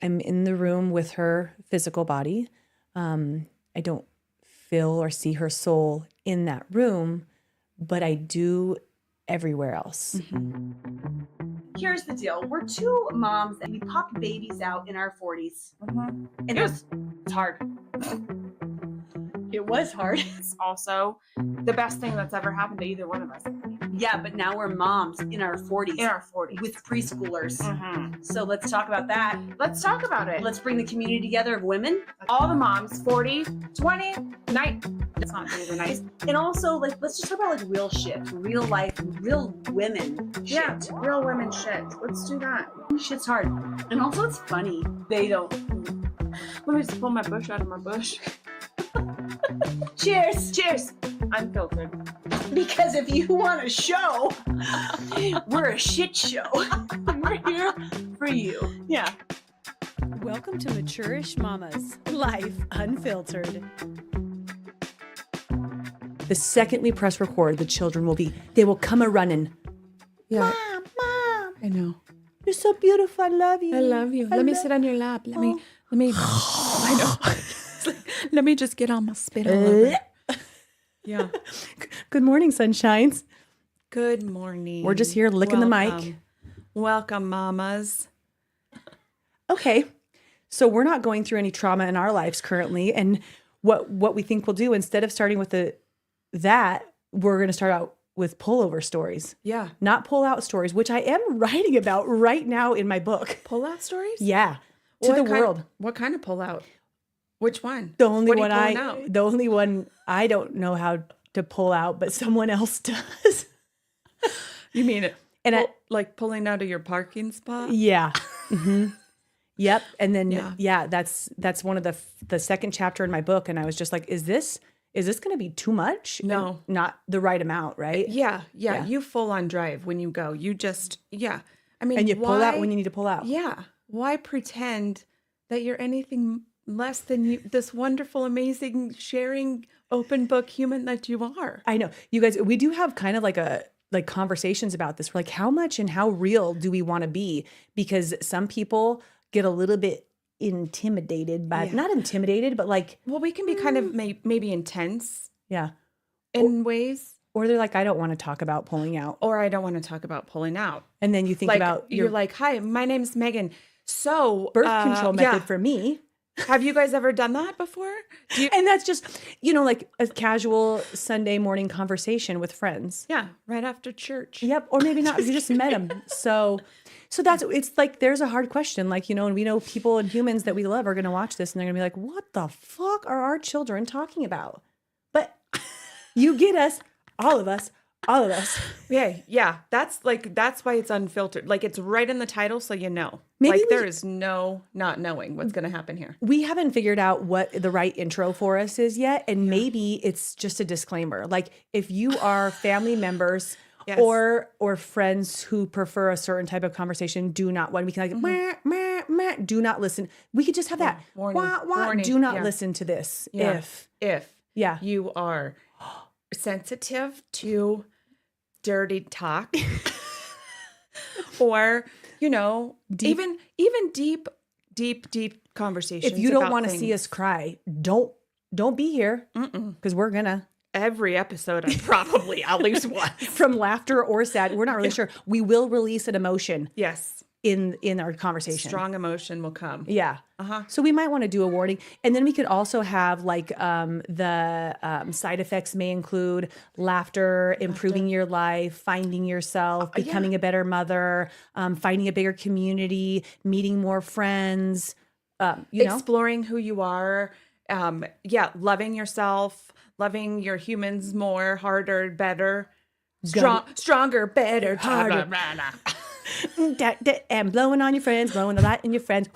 I'm in the room with her physical body. I don't feel or see her soul in that room, but I do everywhere else. Here's the deal. We're two moms and we popped babies out in our 40s. And it's hard. It was hard. It's also the best thing that's ever happened to either one of us. Yeah, but now we're moms in our 40s. In our 40s. With preschoolers. Mm-hmm. So let's talk about that. Let's talk about it. Let's bring the community together of women. All the moms, 40, 20, 9. It's not really nice. And also, let's just talk about real shit. Real life, real women shit. Yeah, real women shit. Let's do that. Shit's hard. And also it's funny. They don't. Let me just pull my bush out of my bush. Cheers. Cheers. Unfiltered. Because if you want a show, we're a shit show. We're here for you. Yeah. Welcome to Mature-ish Mamas, Life Unfiltered. The second we press record, the children they will come a-running. Yeah. Mom. I know. You're so beautiful. I love you. I love you. Let me sit on your lap. Let me. I know. Let me just get on my spit all over. Yeah. Good morning, sunshines. Good morning. We're just here licking the mic. Welcome, mamas. Okay. So we're not going through any trauma in our lives currently. And what we think we'll do, instead of starting with that, we're going to start out with pullover stories. Yeah. Not pull out stories, which I am writing about right now in my book. Pull out stories? Yeah. To the world. What kind of pull out? Which one? The only one I don't know how to pull out, but someone else does. You mean and like pulling out of your parking spot? Yeah. Mm-hmm. Yep. And then that's one of the second chapter in my book, and I was just like, is this going to be too much? No, and not the right amount, right? Yeah. You full on drive when you go. You just I mean, and you pull out when you need to pull out. Yeah. Why pretend that you're anything less than this wonderful, amazing, sharing, open book human that you are? I know. You guys, we do have kind of like conversations about this. We're like, how much and how real do we want to be? Because some people get a little bit intimidated by, not intimidated, but like. Well, we can be kind of maybe intense. Yeah. In ways. Or they're like, I don't want to talk about pulling out. Or I don't want to talk about pulling out. And then you think about. You're like, hi, my name's Megan. So. Birth control method for me. Have you guys ever done that before? And that's just, like a casual Sunday morning conversation with friends. Yeah, right after church. Yep, or maybe not. You just met them. So it's like there's a hard question. Like, and we know people and humans that we love are going to watch this and they're going to be like, what the fuck are our children talking about? But you get us, all of us. Yeah. That's why it's unfiltered. Like, it's right in the title, so you know. Maybe there is no not knowing what's going to happen here. We haven't figured out what the right intro for us is yet, and maybe it's just a disclaimer. Like, if you are family members or friends who prefer a certain type of conversation, do not. When we can do not listen. We could just have that. Warning. Do not listen to this. If you are sensitive to dirty talk or even deep conversations. If you don't want to see us cry, don't be here, because we're gonna. Every episode I probably at least once from laughter or sad, we're not really sure. We will release an emotion. Yes. In our conversation. Strong emotion will come. Yeah. So we might want to do a warning. And then we could also have the side effects may include laughter, improving your life, finding yourself, becoming a better mother, finding a bigger community, meeting more friends, exploring who you are. Loving yourself, loving your humans more, harder, better, stronger, better, harder. And blowing on your friends, blowing a lot in your friends.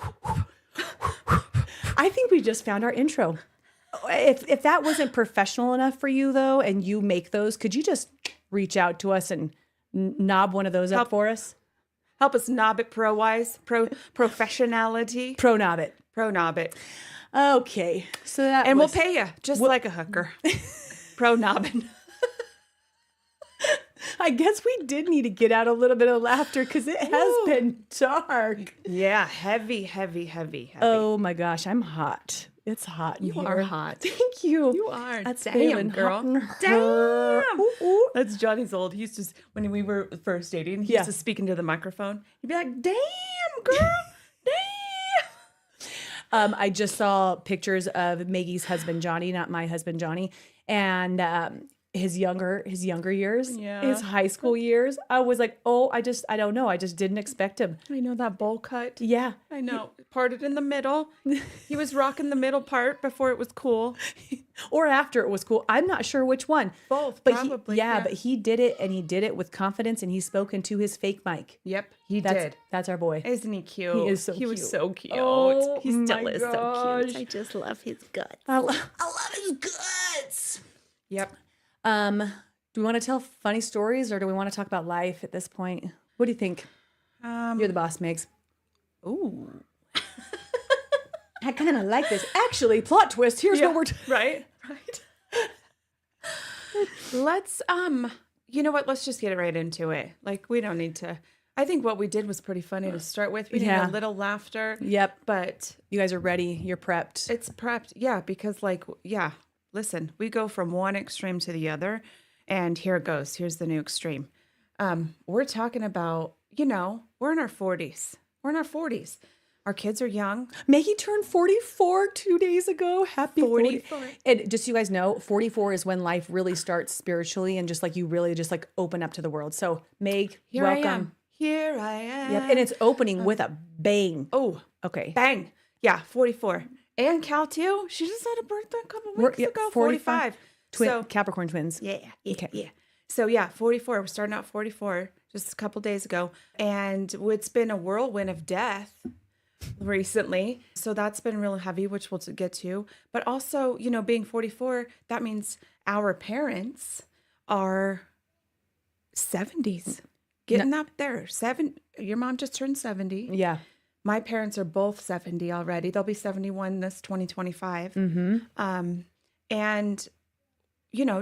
I think we just found our intro. If that wasn't professional enough for you, though, and you make those, could you just reach out to us and knob one of those up for us? Help us knob it pro-wise, professionality. Pro-knob it. Pro-knob it. Okay. So and we'll pay you just like a hooker. Pro-knobbing. I guess we did need to get out a little bit of laughter because it has been dark. Yeah, heavy. Oh my gosh, I'm hot. It's hot in You here. are hot. Thank you. You are. That's Damn, feeling girl. hot in Damn. her. Ooh, ooh. That's Johnny's old. He used to, when we were first dating, he used to speak into the microphone. He'd be like, damn, girl. Damn. I just saw pictures of Maggie's husband, Johnny, not my husband, Johnny, and his younger years, his high school years. I was like, oh, I don't know. I just didn't expect him. I know that bowl cut. Yeah. I know. Parted in the middle. He was rocking the middle part before it was cool. Or after it was cool. I'm not sure which one. Both, but probably. But he did it, and he did it with confidence, and he spoke into his fake mic. Yep, he did. That's our boy. Isn't he cute? He is so He cute. was so cute. Oh, he still my is so cute. gosh. I just love his guts. I love his guts. Yep. Do we want to tell funny stories, or do we want to talk about life at this point? What do you think? You're the boss, Megs. Ooh. I kind of like this. Actually, plot twist. Here's what we're right. Let's you know what? Let's just get right into it. Like, we don't need to. I think what we did was pretty funny to start with. We had a little laughter. Yep. But You guys are ready. You're prepped. it's prepped. Yeah, because listen, we go from one extreme to the other, and here it goes. Here's the new extreme. We're talking about, we're in our 40s. We're in our 40s. Our kids are young. Maggie turned 44 2 days ago. Happy 44. 40. And just so you guys know, 44 is when life really starts spiritually and just like you really just like open up to the world. So Meg, welcome. Here I am. Yep. And it's opening with a bang. Oh, Okay. bang. Yeah, 44. And Cal too. She just had a birthday a couple weeks ago. 45. Capricorn twins. Yeah. Okay. Yeah. So 44. We're starting out 44 just a couple days ago. And it's been a whirlwind of death recently. So that's been real heavy, which we'll get to. But also, being 44, that means our parents are 70s. Getting up there. Your mom just turned 70. Yeah. My parents are both 70 already. They'll be 71 this 2025. Mm-hmm. And,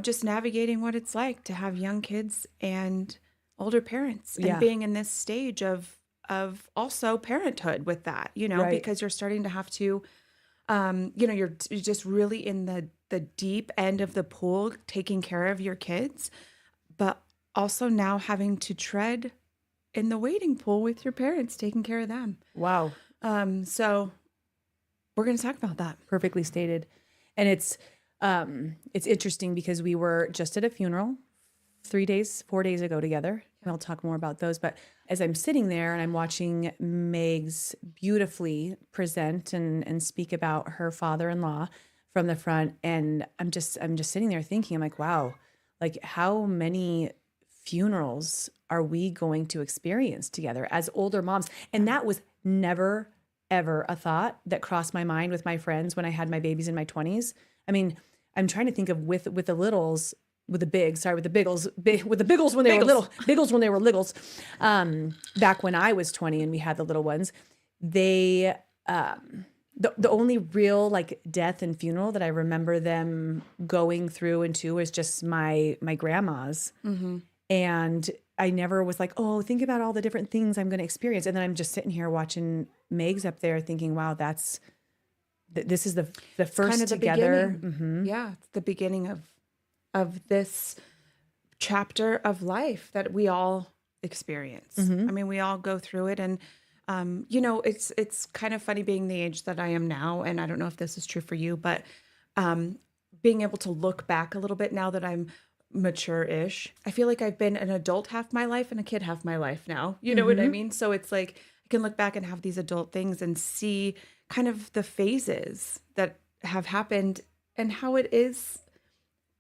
just navigating what it's like to have young kids and older parents and being in this stage of also parenthood with that, Right. because you're starting to have to, you're just really in the deep end of the pool, taking care of your kids, but also now having to tread in the wading pool with your parents, taking care of them. Wow. So we're going to talk about that. Perfectly stated. And it's interesting because we were just at a funeral 4 days ago together. And I'll talk more about those. But as I'm sitting there and I'm watching Megs beautifully present and speak about her father-in-law from the front, and I'm just sitting there thinking, I'm like, wow, like how many funerals are we going to experience together as older moms? And that was never, ever a thought that crossed my mind with my friends when I had my babies in my 20s. I mean, I'm trying to think of with the littles, with the biggles when they were little, biggles when they were littles. Back when I was 20 and we had the little ones, they, the only real like death and funeral that I remember them going through into was just my grandma's. Mm-hmm. And I never was like, oh, think about all the different things I'm going to experience. And then I'm just sitting here watching Megs up there thinking, wow, this is the first kind of together. Mm-hmm. Yeah, it's the beginning of this chapter of life that we all experience. Mm-hmm. I mean, we all go through it. And, it's kind of funny being the age that I am now. And I don't know if this is true for you, but being able to look back a little bit now that I'm mature-ish. I feel like I've been an adult half my life and a kid half my life now. You know what I mean? So it's like I can look back and have these adult things and see kind of the phases that have happened and how it is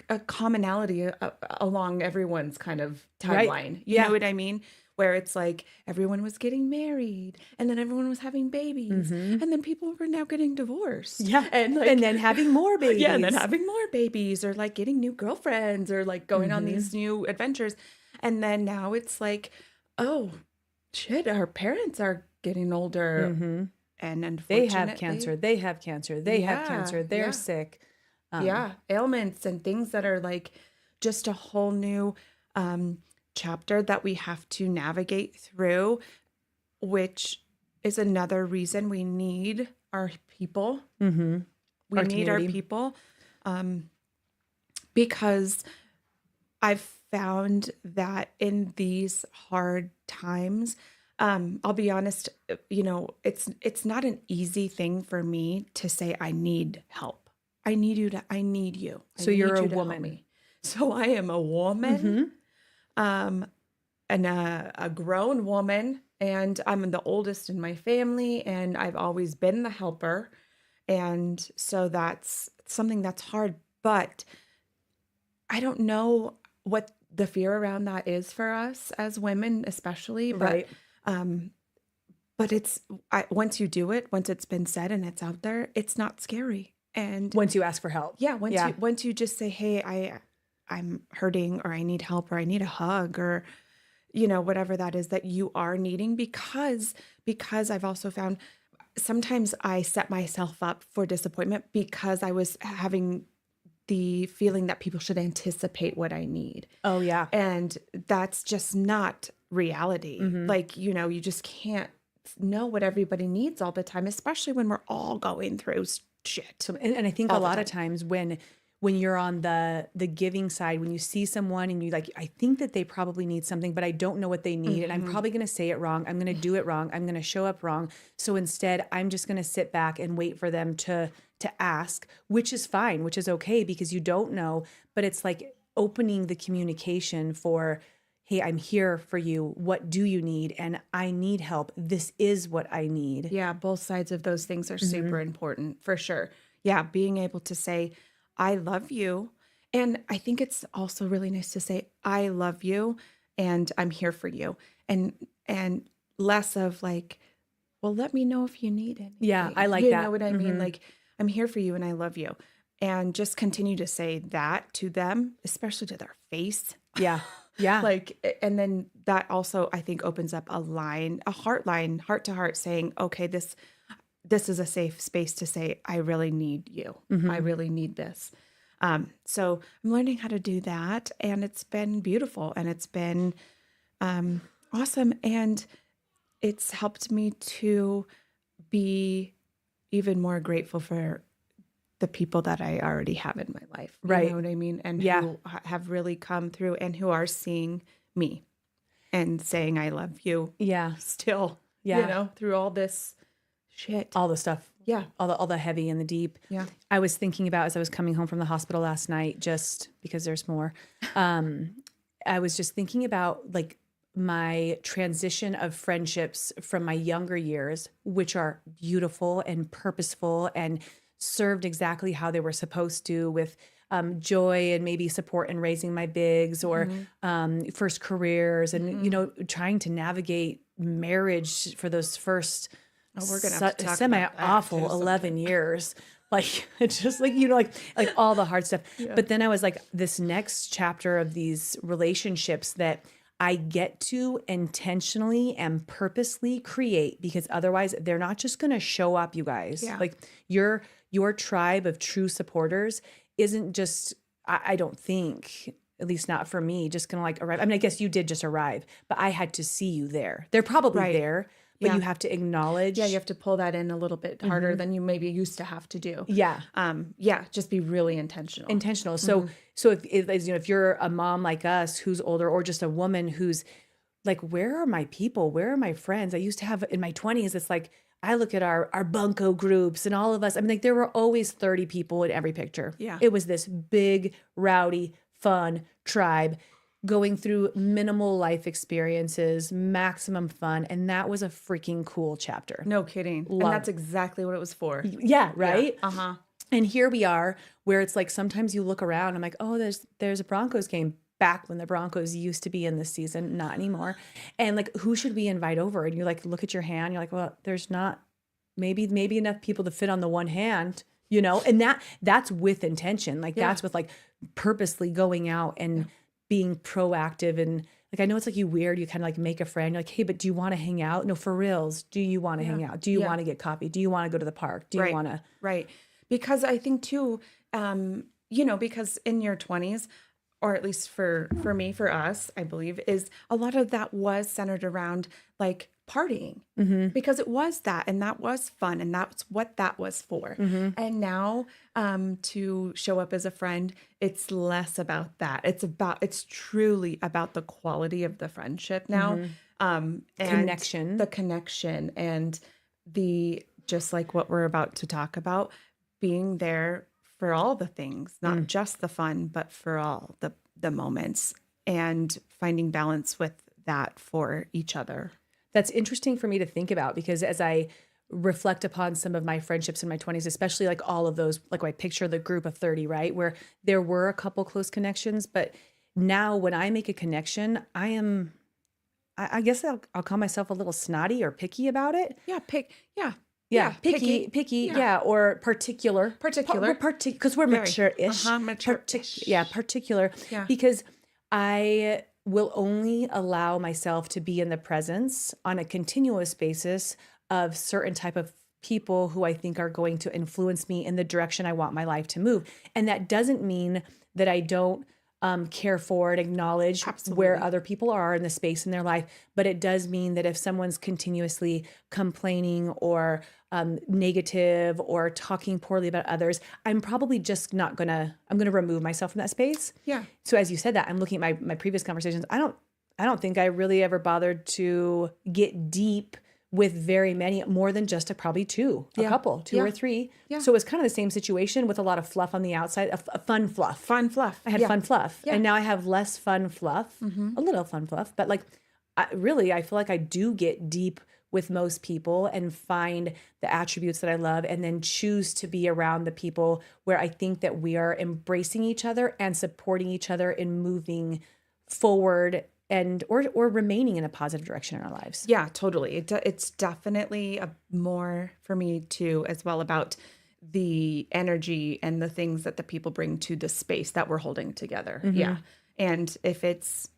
a commonality along everyone's kind of timeline. Right. You know what I mean? Where it's like everyone was getting married and then everyone was having babies and then people were now getting divorced. Yeah. And then having more babies. Yeah, and then having more babies or like getting new girlfriends or like going on these new adventures. And then now it's like, oh, shit, our parents are getting older. Mm-hmm. And They unfortunately, have cancer. They have cancer. They have cancer. They're sick. Ailments and things that are like just a whole new chapter that we have to navigate through, which is another reason we need our people. Mm-hmm. We Our need our community. people, because I've found that in these hard times, I'll be honest, it's not an easy thing for me to say I need help. I need you. I So need you're a you to help woman. me. So I am a woman, Mm-hmm. and a grown woman, and I'm the oldest in my family, and I've always been the helper. And so that's something that's hard, but I don't know what the fear around that is for us as women, especially, Right. um, but once you do it, once it's been said and it's out there, it's not scary. And Once you ask for help. yeah, Yeah. once you just say, "Hey, I'm hurting, or I need help, or I need a hug," or whatever that is that you are needing, because I've also found sometimes I set myself up for disappointment because I was having the feeling that people should anticipate what I need. Oh, yeah. And that's just not reality. Mm-hmm. Like, you just can't know what everybody needs all the time, especially when we're all going through shit. So, and I think a all the lot of time. times when you're on the giving side, when you see someone and you like, I think that they probably need something, but I don't know what they need, and I'm probably going to say it wrong. I'm going to do it wrong. I'm going to show up wrong. So instead, I'm just going to sit back and wait for them to ask, which is fine, which is okay because you don't know. But it's like opening the communication for, hey, I'm here for you. What do you need? And I need help. This is what I need. Yeah, both sides of those things are Mm-hmm. super important for sure. Yeah, being able to say, I love you. And I think it's also really nice to say, I love you and I'm here for you. And less of like, well, let me know if you need anything. Yeah, I like You that. know what I mean? Mhm. Like, I'm here for you and I love you. And just continue to say that to them, especially to their face. Yeah. Yeah. And then that also, I think, opens up a heart line, heart to heart, saying, okay, this is a safe space to say, I really need you. I really need this. So I'm learning how to do that. And it's been beautiful and it's been awesome. And it's helped me to be even more grateful for the people that I already have in my life. Right. You know what I mean? And Yeah. who have really come through and who are seeing me and saying, I love you Yeah. still, Yeah. through all this shit. All the stuff. Yeah. All the heavy and the deep. Yeah. I was thinking about as I was coming home from the hospital last night, just because there's more. I was just thinking about like my transition of friendships from my younger years, which are beautiful and purposeful and served exactly how they were supposed to, with joy and maybe support in raising my bigs or first careers and, trying to navigate marriage for those first we're gonna have to talk semi about that awful too 11 years. Like it's just like, like all the hard stuff. But then I was like, this next chapter of these relationships that I get to intentionally and purposely create, because otherwise they're not just going to show up, you guys. Yeah. Like your tribe of true supporters isn't just, I don't think, at least not for me, just going to like arrive. I mean, I guess you did just arrive, but I had to see you there. They're probably Right. there, but Yeah. you have to acknowledge. Yeah, you have to pull that in a little bit harder than you maybe used to have to do. Yeah. Just be really intentional. Intentional. So if you're a mom like us who's older, or just a woman who's like, where are my people? Where are my friends? I used to have in my 20s, it's like I look at our bunco groups and all of us. I mean, like there were always 30 people in every picture. Yeah. It was this big, rowdy, fun tribe going through minimal life experiences, maximum fun. And that was a freaking cool chapter. No kidding. Love. And that's exactly what it was for. Yeah, right? Yeah. Uh-huh. And here we are, where it's like sometimes you look around, I'm like, oh, there's a Broncos game back when the Broncos used to be in this season, not anymore. And like, who should we invite over? And you like look at your hand, you're like, well, there's not maybe enough people to fit on the one hand, and that's with intention. Like that's with like purposely going out and being proactive. And like, I know it's like you kind of like make a friend. You're like, hey, but do you want to hang out? No, for reals. Do you want to hang out? Do you want to get coffee? Do you want to go to the park? Do you want to? Right. Because I think too, because in your 20s or at least for me, for us, I believe, is a lot of that was centered around like partying because it was that, and that was fun, and that's what that was for. And now to show up as a friend, it's less about that. It's truly about the quality of the friendship now. And Connection. the connection and the, just like what we're about to talk about, being there for all the things, not just the fun, but for all the moments, and finding balance with that for each other. That's interesting for me to think about, because as I reflect upon some of my friendships in my 20s, especially like all of those, like I picture the group of 30, right? Where there were a couple close connections, but now when I make a connection, I guess I'll call myself a little snotty or picky about it. Yeah, Picky, Yeah. or particular. Particular. Because we're Very. mature-ish. Mature-ish. Particular. Yeah. Because I will only allow myself to be in the presence on a continuous basis of certain type of people who I think are going to influence me in the direction I want my life to move. And that doesn't mean that I don't care for and acknowledge where other people are in the space in their life. But it does mean that if someone's continuously complaining or negative or talking poorly about others, I'm probably just not I'm gonna remove myself from that space. Yeah. So as you said that, I'm looking at my previous conversations. I don't think I really ever bothered to get deep with very many, more than just probably two, a couple, two or three. Yeah. So it was kind of the same situation with a lot of fluff on the outside, a fun fluff. Fun fluff. I had fun fluff. Yeah. And now I have less fun fluff, a little fun fluff. But like, I feel like I do get deep with most people and find the attributes that I love, and then choose to be around the people where I think that we are embracing each other and supporting each other in moving forward and or remaining in a positive direction in our lives. Yeah, totally. It's definitely more for me too, as well, about the energy and the things that the people bring to the space that we're holding together. Yeah. And if it's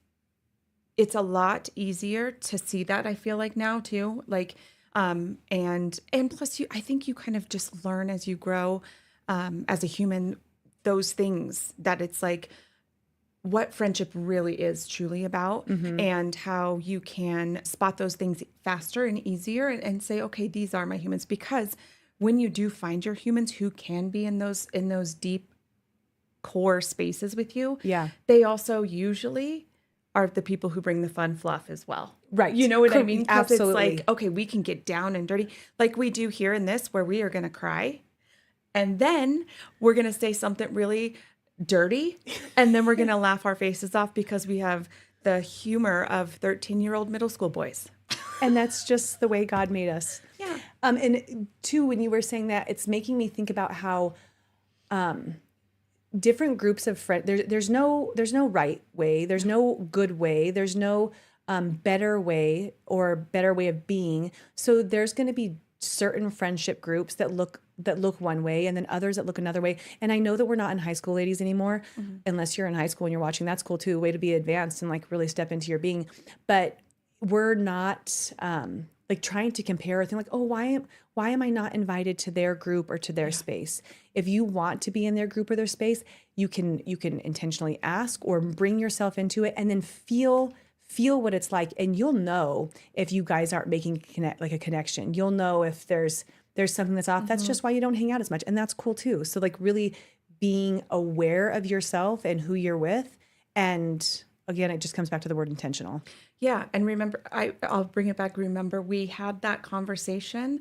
a lot easier to see that, I feel like now too, like, and plus I think you kind of just learn as you grow, as a human, those things that it's like, what friendship really is truly about, and how you can spot those things faster and easier and say, okay, these are my humans. Because when you do find your humans who can be in those deep core spaces with you, they also usually are the people who bring the fun fluff as well. Right. You know what I mean? 'Cause Absolutely. it's like, okay, we can get down and dirty like we do here in this, where we are going to cry. And then we're going to say something really dirty, and then we're going to laugh our faces off because we have the humor of 13-year-old middle school boys. And that's just the way God made us. Yeah. And two, when you were saying that, it's making me think about how different groups of friends, there's no right way, there's no good way, there's no better way or better way of being. So there's going to be certain friendship groups that look one way, and then others that look another way. And I know that we're not in high school, ladies, anymore. Unless you're in high school and you're watching, that's cool too. Way to be advanced and like really step into your being. But we're not like trying to compare or think like, oh, why am I not invited to their group or to their space? If you want to be in their group or their space, you can intentionally ask or bring yourself into it, and then feel what it's like, and you'll know if you guys aren't making a connection. You'll know if there's something that's off. That's just why you don't hang out as much, and that's cool too. So like really being aware of yourself and who you're with, and again, it just comes back to the word intentional. Yeah, and remember, I'll bring it back. Remember, we had that conversation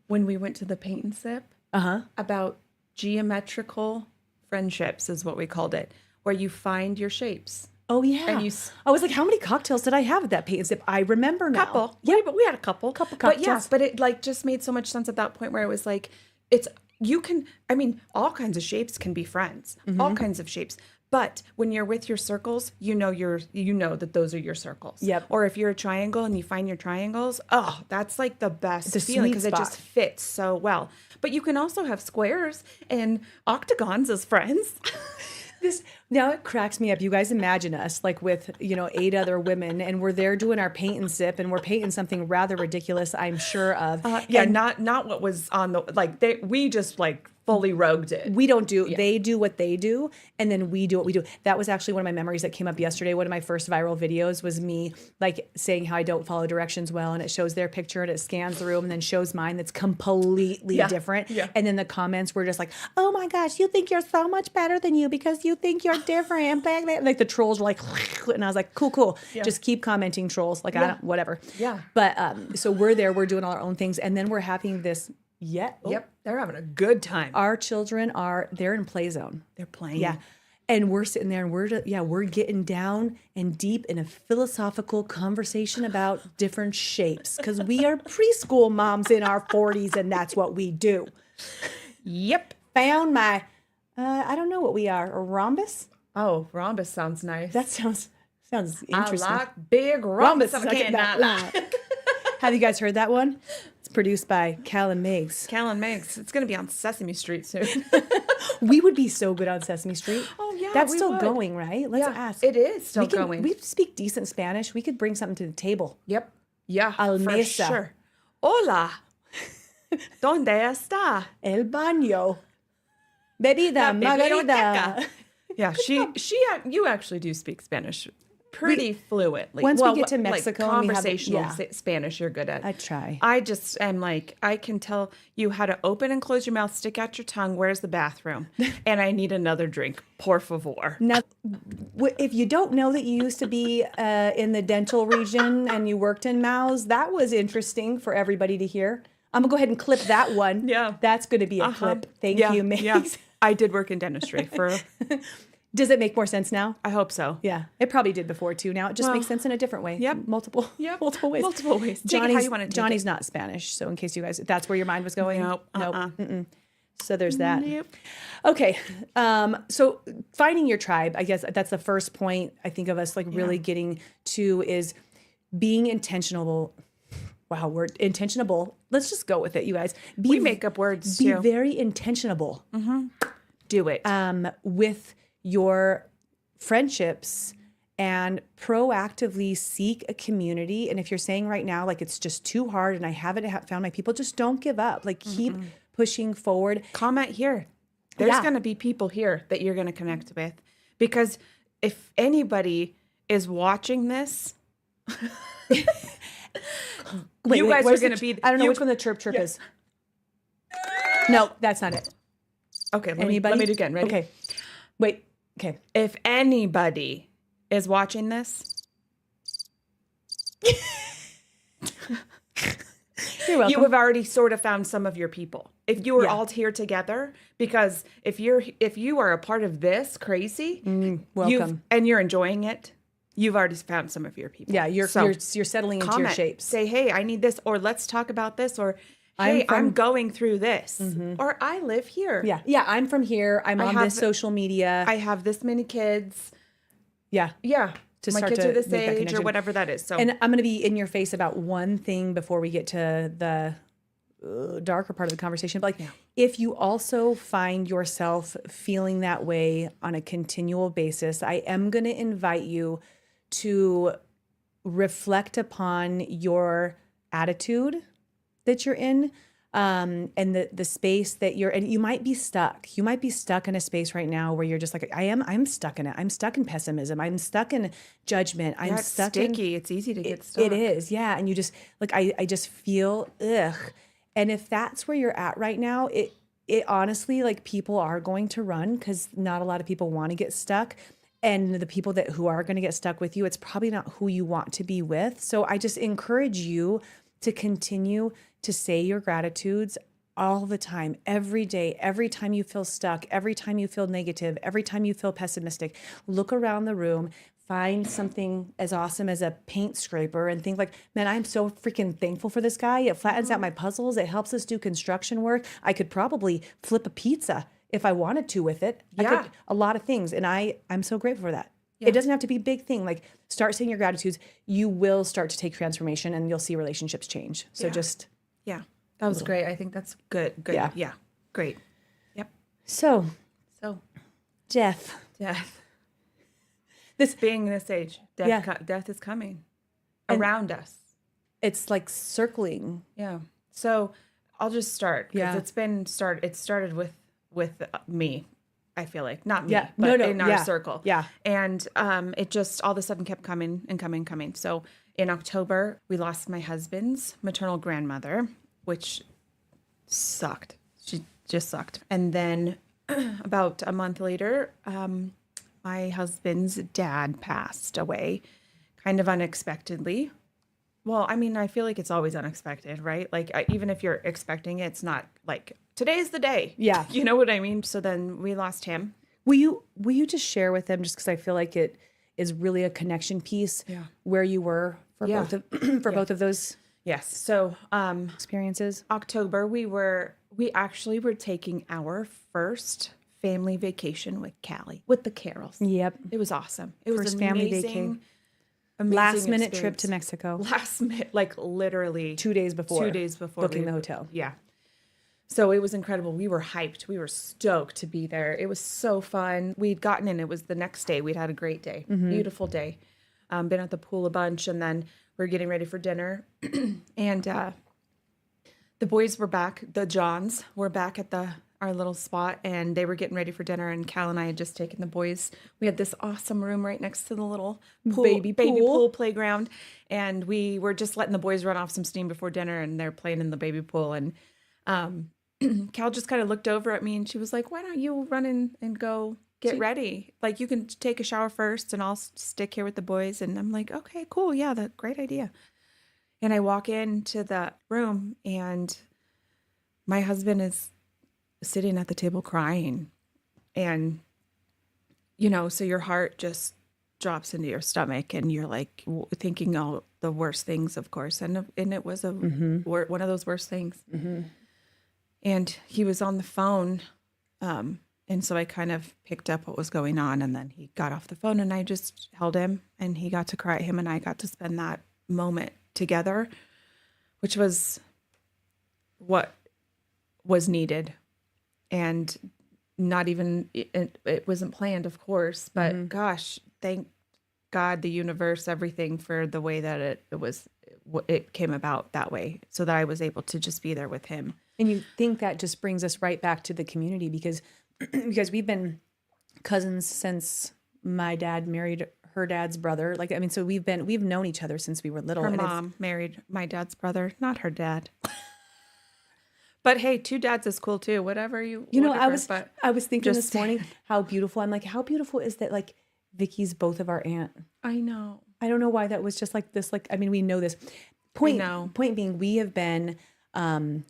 when we went to the paint and sip about geometrical friendships, is what we called it, where you find your shapes. Oh yeah. And I was like, how many cocktails did I have at that paint and sip? I remember now. Couple. Yeah, but we had a couple. Couple But cocktails. but it like just made so much sense at that point, where it was like, all kinds of shapes can be friends. All kinds of shapes. But when you're with your circles, you know that those are your circles. Yep. Or if you're a triangle and you find your triangles, oh, that's like the best It's a feeling, sweet because it just spot. fits so well. But you can also have squares and octagons as friends. Now it cracks me up. You guys imagine us like with, 8 other women and we're there doing our paint and sip and we're painting something rather ridiculous, I'm sure of. Yeah, not what was on the we just fully rogued it. We don't do, they do what they do, and then we do what we do. That was actually one of my memories that came up yesterday. One of my first viral videos was me saying how I don't follow directions well, and it shows their picture and it scans the room and then shows mine that's completely different. Yeah. And then the comments were just like, oh my gosh, you think you're so much better than you because you think you're different. And blah, blah. Like the trolls were like, and I was like, cool. Yeah. Just keep commenting, trolls. I don't, whatever. Yeah. But so we're there, we're doing all our own things, and then we're having this. Yep. They're having a good time. Our children they're in play zone. They're playing. Yeah. And we're sitting there and we're getting down and deep in a philosophical conversation about different shapes because we are preschool moms in our 40s and that's what we do. Yep. Found my, I don't know what we are, a rhombus? Oh, rhombus sounds nice. That sounds interesting. I like big rhombus. I cannot lie. Have you guys heard that one? It's produced by Cal and Megs. Cal and Megs. It's going to be on Sesame Street soon. We would be so good on Sesame Street. Oh, yeah. That's still going, right? Let's ask. It is still going. We speak decent Spanish. We could bring something to the table. Yep. Yeah. Al for mesa. Sure. Hola. ¿Dónde está? El baño. Bebida, margarita. Yeah, you actually do speak Spanish pretty fluently. Once we get to Mexico, conversational Spanish, you're good at. I try. I just am I can tell you how to open and close your mouth, stick out your tongue. Where's the bathroom? And I need another drink. Por favor. Now, if you don't know that you used to be in the dental region and you worked in mouths, that was interesting for everybody to hear. I'm gonna go ahead and clip that one. Yeah, that's gonna be a clip. Thank you, Mace. Yeah. I did work in dentistry for. Does it make more sense now? I hope so. Yeah, it probably did before too. Now it just makes sense in a different way. Yep. Multiple ways. Multiple ways. Johnny's not Spanish, so in case you guys, that's where your mind was going. Nope. So there's that. Nope. Okay. So finding your tribe, I guess that's the first point I think of us really getting to is being intentional. Wow, we're intentionable. Let's just go with it, you guys. We make up words Be too. very intentionable. Mm-hmm. Do it. With your friendships and proactively seek a community. And if you're saying right now, it's just too hard and I haven't found my people, just don't give up. Keep pushing forward. Comment here. There's going to be people here that you're going to connect with. Because if anybody is watching this... you guys are going to be... I don't know which one the chirp is. No, that's not it. Okay, let me do it again. Ready? Okay. Wait. Okay. If anybody is watching this... You're welcome. You have already sort of found some of your people. If you are all here together, because if you are a part of this crazy, welcome, and you're enjoying it, you've already found some of your people. Yeah, you're settling into your shapes. Say, hey, I need this, or let's talk about this, or hey, I'm going through this, or I live here. Yeah, I'm from here. I'm on this social media. I have this many kids. Yeah. My kids are this age or whatever that is. So, and I'm going to be in your face about one thing before we get to the darker part of the conversation. But if you also find yourself feeling that way on a continual basis, I am going to invite you to reflect upon your attitude that you're in. And the space that you're, and you might be stuck. You might be stuck in a space right now where you're just like, I'm stuck in it. I'm stuck in pessimism. I'm stuck in judgment. I'm stuck sticky. It's easy to get stuck. It is. Yeah. And you just I just feel, ugh. And if that's where you're at right now, it honestly, people are going to run because not a lot of people want to get stuck. And the people who are going to get stuck with you, it's probably not who you want to be with. So I just encourage you to continue to say your gratitudes all the time, every day, every time you feel stuck, every time you feel negative, every time you feel pessimistic. Look around the room, find something as awesome as a paint scraper and think man, I'm so freaking thankful for this guy. It flattens out my puzzles. It helps us do construction work. I could probably flip a pizza if I wanted to with it. Yeah. I could, a lot of things. And I'm so grateful for that. Yeah. It doesn't have to be a big thing. Start saying your gratitudes. You will start to take transformation and you'll see relationships change. So just... Yeah, that was great. I think that's good. Good. Yeah. Great. Yep. So, Jeff, This, Being this age, death, Yeah. death is coming And- around us. it's like circling. Yeah. So I'll just start because Yeah. it started with me. I feel like not me, Yeah. but No, in our yeah. circle. Yeah. And it just all of a sudden kept coming and coming and coming. So in October, we lost my husband's maternal grandmother, which sucked. She just sucked. And then about a month later, my husband's dad passed away kind of unexpectedly. Well, I mean, I feel like it's always unexpected, right? Like, even if you're expecting it, it's not like today's the day. Yeah. You know what I mean? So then we lost him. Will you just share with them, just because I feel like it is really a connection piece, Yeah. where you were for Yeah. both of both of those Yes. So, experiences? October, we actually were taking our first family vacation with Callie, with the Carols. Yep. It was awesome. It was First an family amazing, vacay. amazing Last minute trip experience. to Mexico. Last minute, like literally 2 days before. 2 days before booking we- the hotel. Yeah. So it was incredible. We were hyped. We were stoked to be there. It was so fun. We'd gotten in. It was the next day. We'd had a great day. Beautiful day. Been at the pool a bunch, and then we're getting ready for dinner. And the boys were back. The Johns were back at our little spot, and they were getting ready for dinner. And Cal and I had just taken the boys. We had this awesome room right next to the little baby pool. pool playground, and we were just letting the boys run off some steam before dinner, and they're playing in the baby pool. And Cal just kind of looked over at me, and she was like, "Why don't you run in and go get ready? Like, you can take a shower first, and I'll stick here with the boys." And I'm like, "Okay, cool, yeah, that's a great idea." And I walk into the room, and my husband is sitting at the table crying. And, so your heart just drops into your stomach, and you're like thinking all the worst things, of course. And it was one of those worst things. And he was on the phone. And so I kind of picked up what was going on, and then he got off the phone, and I just held him, and he got to cry. Him and I got to spend that moment together, which was what was needed. And not even, it wasn't planned, of course, but gosh, thank God, the universe, everything, for the way that it came about that way, so that I was able to just be there with him. And you think that just brings us right back to the community, because we've been cousins since my dad married her dad's brother. Like, I mean, so we've known each other since we were little. Her and mom married my dad's brother, not her dad. But hey, 2 dads is cool too. Whatever I was thinking just this morning how beautiful. I'm like, how beautiful is that? Like, Vicky's both of our aunt. I know. I don't know why that was just like this. Like, I mean, we know this. Point being, we have been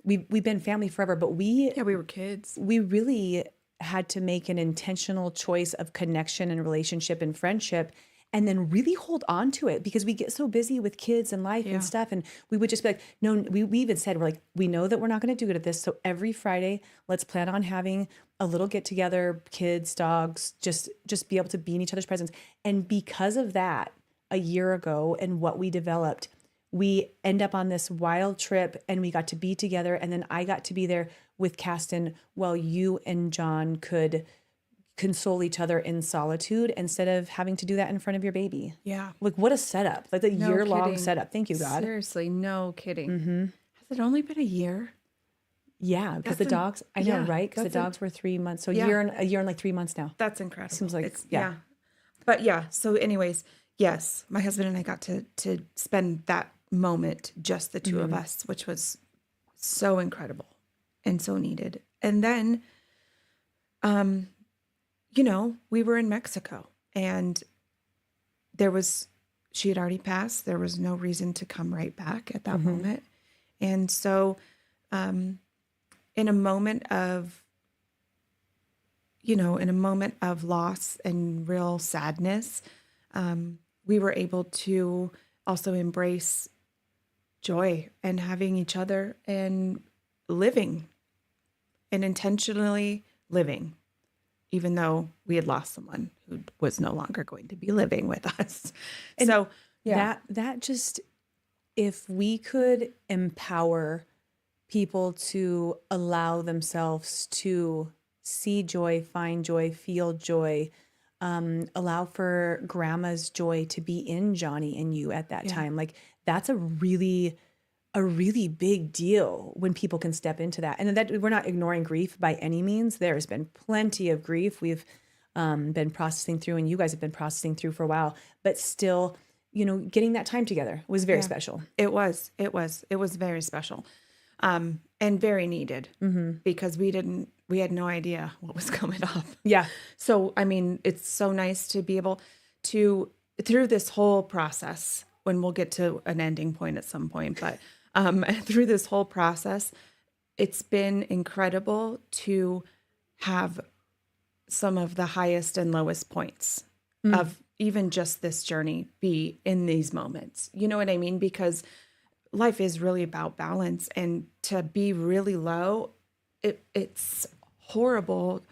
we've been family forever, but we were kids. we really had to make an intentional choice of connection and relationship and friendship, and then really hold on to it, because we get so busy with kids and life and stuff. And we would just be like, no, we even said, we're like, we know that we're not going to do good at this. So every Friday, let's plan on having a little get together, kids, dogs, just be able to be in each other's presence. And because of that, a year ago, and what we developed, we end up on this wild trip, and we got to be together. And then I got to be there with Caston while you and John could console each other in solitude, instead of having to do that in front of your baby. Yeah. Like, what a setup. Like, a No year-long kidding. setup. Thank you, God. Seriously, no kidding. Has it only been a year? Yeah, because the That's dogs, I know, yeah, right? Because the that's dogs were 3 months. So Yeah. a year and like 3 months now. That's incredible. Seems like- It's, yeah. But yeah, so anyways, yes, my husband and I got to spend that moment, just the 2 of us, which was so incredible and so needed. And then, we were in Mexico, and she had already passed. There was no reason to come right back at that moment. And so, in a moment of loss and real sadness, we were able to also embrace joy and having each other and living and intentionally living, even though we had lost someone who was no longer going to be living with us. And so yeah, that just, if we could empower people to allow themselves to see joy, find joy, feel joy, allow for grandma's joy to be in Johnny and you at that time. Like that's a really big deal when people can step into that. And that we're not ignoring grief by any means. There's been plenty of grief we've been processing through, and you guys have been processing through for a while, but still, getting that time together was very special. It was very special. And very needed because we had no idea what was coming up. Yeah. So, I mean, it's so nice to be able to, through this whole process, when we'll get to an ending point at some point, but through this whole process, it's been incredible to have some of the highest and lowest points of even just this journey be in these moments. You know what I mean? Because life is really about balance, and to be really low, it's horrible.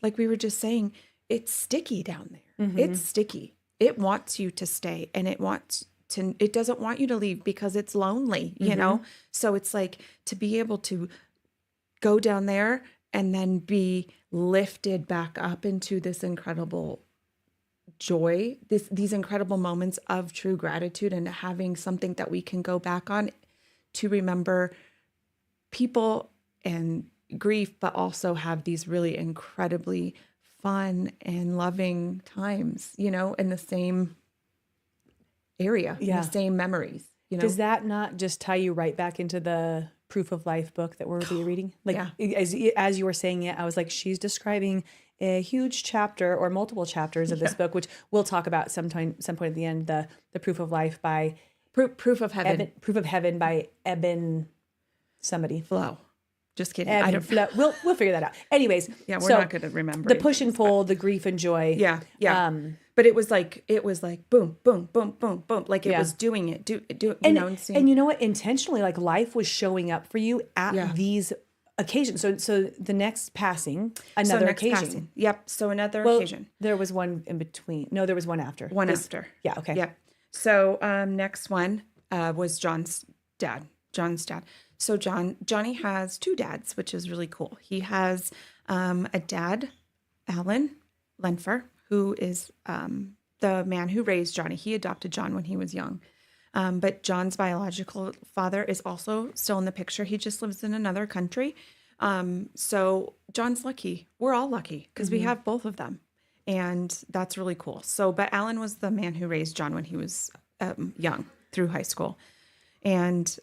Like we were just saying, it's sticky down there. It's sticky. It wants you to stay, and it doesn't want you to leave because it's lonely, you know? So it's like to be able to go down there and then be lifted back up into this incredible joy, these incredible moments of true gratitude, and having something that we can go back on to remember people and grief, but also have these really incredibly fun and loving times, in the same area, in the same memories. Does that not just tie you right back into the Proof of Life book that we're reading? Like as you were saying it, I was like, she's describing a huge chapter or multiple chapters of this book, which we'll talk about some point at the end. The Proof of Life by Proof of Heaven. Proof of Heaven by Eben somebody. Flo. Just kidding. I don't. We'll figure that out. Anyways, yeah, we're not good at remembering the push and pull, the grief and joy. Yeah. But it was like boom, boom, boom, boom, boom. Like it was doing it. And you know what? Intentionally, like life was showing up for you at these occasions. So the next passing, another occasion. Passing. Yep. So another occasion. There was one in between. No, there was one after. After. Yeah. Okay. Yep. So next one was John's dad. So Johnny has two dads, which is really cool. He has a dad, Alan Lenfer, who is the man who raised Johnny. He adopted John when he was young. But John's biological father is also still in the picture. He just lives in another country. So John's lucky. We're all lucky because we have both of them. And that's really cool. So, but Alan was the man who raised John when he was young through high school. And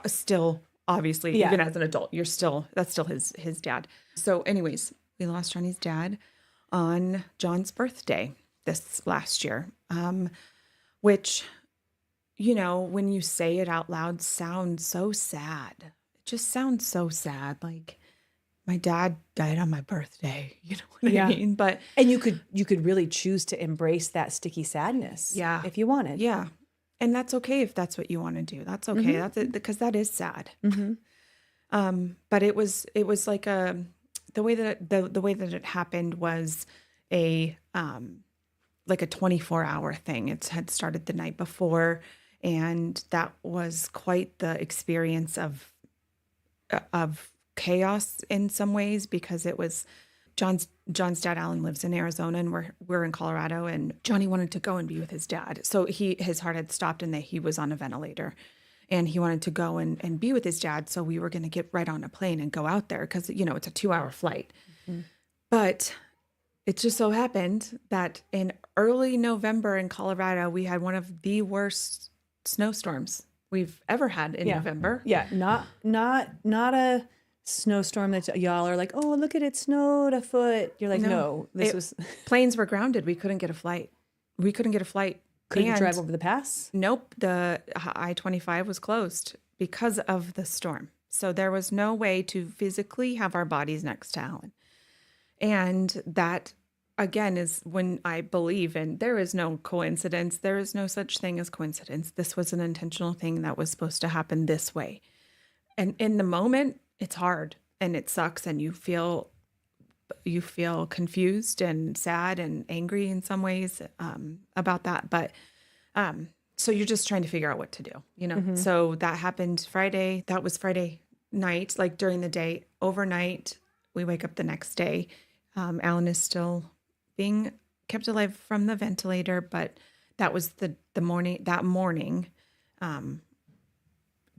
still, obviously, even as an adult, that's still his dad. So anyways, we lost Johnny's dad on John's birthday this last year, which, when you say it out loud, sounds so sad. It just sounds so sad. Like my dad died on my birthday. You know what I mean? And you could really choose to embrace that sticky sadness. Yeah. If you wanted. Yeah. And that's okay if that's what you want to do. That's okay. That's it, because that is sad. But it was like the way that the way that it happened was a like a 24-hour thing. It had started the night before, and that was quite the experience of chaos in some ways, because it was John's dad, Alan, lives in Arizona, and we're in Colorado, and Johnny wanted to go and be with his dad. So his heart had stopped and that he was on a ventilator, and he wanted to go and be with his dad. So we were going to get right on a plane and go out there because, it's a 2-hour flight. But it just so happened that in early November in Colorado, we had one of the worst snowstorms we've ever had in November. Yeah. Not a snowstorm that y'all are like, oh, look at it snowed a foot. You're like, no, this was planes were grounded. We couldn't get a flight. Couldn't you drive over the pass? Nope. The I-25 was closed because of the storm. So there was no way to physically have our bodies next to Alan. And that, again, is when I believe in there is no coincidence. There is no such thing as coincidence. This was an intentional thing that was supposed to happen this way. And in the moment, it's hard and it sucks, and you feel confused and sad and angry in some ways about that. But so you're just trying to figure out what to do, So that happened Friday. That was Friday night, like during the day. Overnight, we wake up the next day. Alan is still being kept alive from the ventilator, but that was the morning,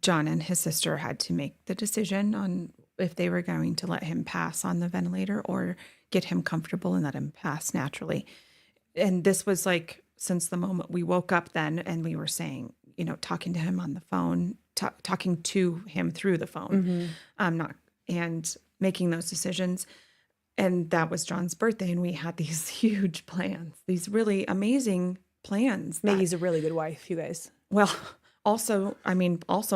John and his sister had to make the decision on if they were going to let him pass on the ventilator or get him comfortable and let him pass naturally. And this was like, since the moment we woke up then, and we were saying, you know, talking to him on the phone, talking to him through the phone, and making those decisions. And that was John's birthday. And we had these huge plans, these really amazing plans. Maggie's a really good wife, you guys. Well, also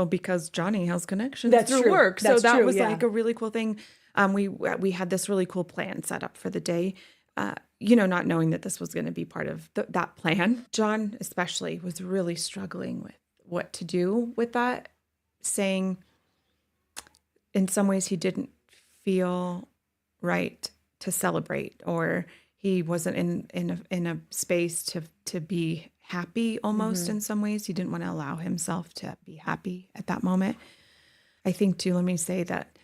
because Johnny has connections That's through true. work. That's so that true, was yeah. like a really cool thing. We had this really cool plan set up for the day, you know, not knowing that this was going to be part of that plan. John especially was really struggling with what to do with that, saying in some ways he didn't feel right to celebrate, or he wasn't in a space to be happy almost. In some ways he didn't want to allow himself to be happy at that moment. I think too, let me say that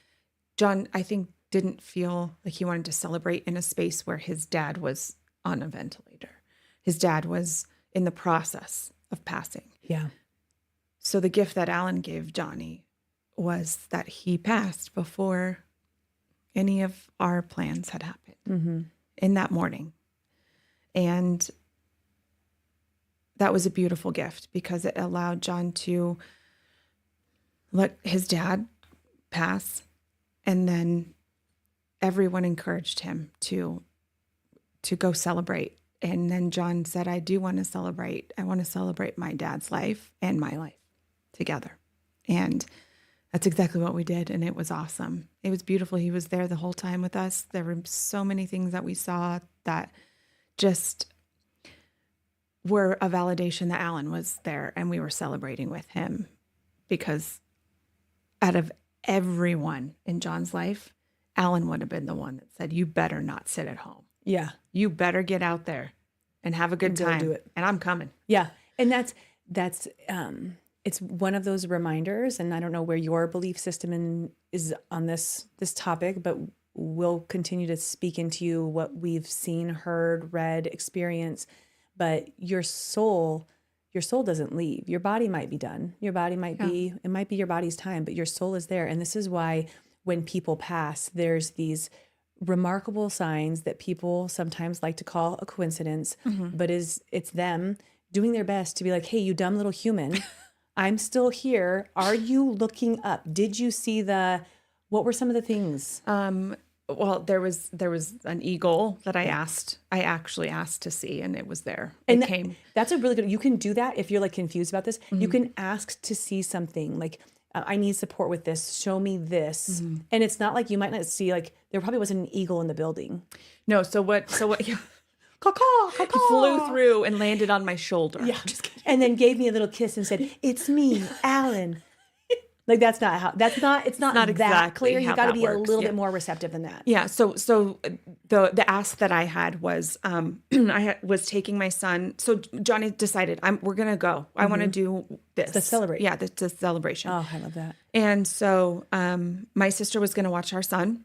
John, I think, didn't feel like he wanted to celebrate in a space where his dad was on a ventilator. His dad was in the process of passing. Yeah. So the gift that Alan gave Johnny was that he passed before any of our plans had happened in that morning. And that was a beautiful gift because it allowed John to let his dad pass, and then everyone encouraged him to go celebrate. And then John said, I do want to celebrate. I want to celebrate my dad's life and my life together. And that's exactly what we did. And it was awesome. It was beautiful. He was there the whole time with us. There were so many things that we saw that just were a validation that Alan was there and we were celebrating with him, because out of everyone in John's life, Alan would have been the one that said, you better not sit at home. Yeah. You better get out there and have a good go time. do it. And I'm coming. Yeah. And that's it's one of those reminders, and I don't know where your belief system is on this topic, but we'll continue to speak into you what we've seen, heard, read, experienced. But your soul doesn't leave. Your body might be done. Your body might be, it might be your body's time, but your soul is there. And this is why when people pass, there's these remarkable signs that people sometimes like to call a coincidence, but it's them doing their best to be like, hey, you dumb little human, I'm still here. Are you looking up? Did you see what were some of the things? Well, there was an eagle that I actually asked to see, and it was there. And it came. That's a really good, you can do that if you're like confused about this. You can ask to see something like, I need support with this. Show me this. And it's not like you might not see, like, there probably wasn't an eagle in the building. No. So what? Caw-caw, He caw-caw. flew through and landed on my shoulder. Yeah. And then gave me a little kiss and said, it's me, Alan. Like, it's not that exactly clear. You how got to that be a works, little yeah. bit more receptive than that. Yeah. So the ask that I had was, was taking my son. So Johnny decided we're going to go. I want to do this. The celebrate. Yeah. The celebration. Oh, I love that. And so, my sister was going to watch our son.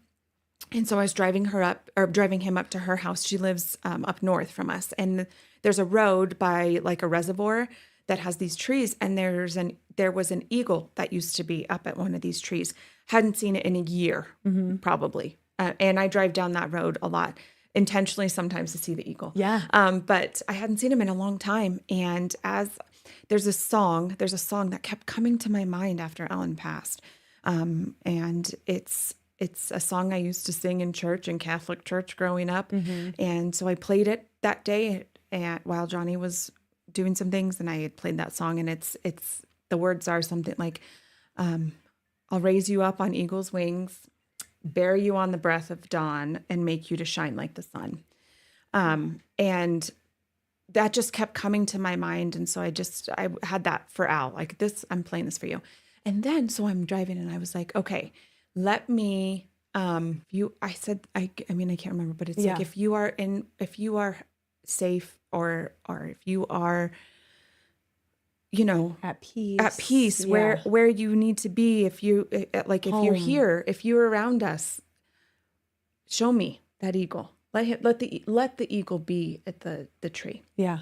And so I was driving him up to her house. She lives, up north from us. And there's a road by like a reservoir that has these trees, and there was an eagle that used to be up at one of these trees. Hadn't seen it in a year, probably. And I drive down that road a lot, intentionally sometimes to see the eagle. Yeah. But I hadn't seen him in a long time. And as there's a song that kept coming to my mind after Ellen passed, and it's a song I used to sing in church, in Catholic church growing up, and so I played it that day while Johnny was doing some things, and I had played that song, and it's the words are something like, I'll raise you up on eagle's wings, bear you on the breath of dawn, and make you to shine like the sun. And that just kept coming to my mind, and so I had that for Al, like, this, I'm playing this for you. And then so I'm driving, and I was like, okay, let me I said, I mean, I can't remember, but it's like, if you are safe, or if you are, you know, At peace, where you need to be, if you're here, if you're around us, show me that eagle. Let the eagle be at the tree. Yeah.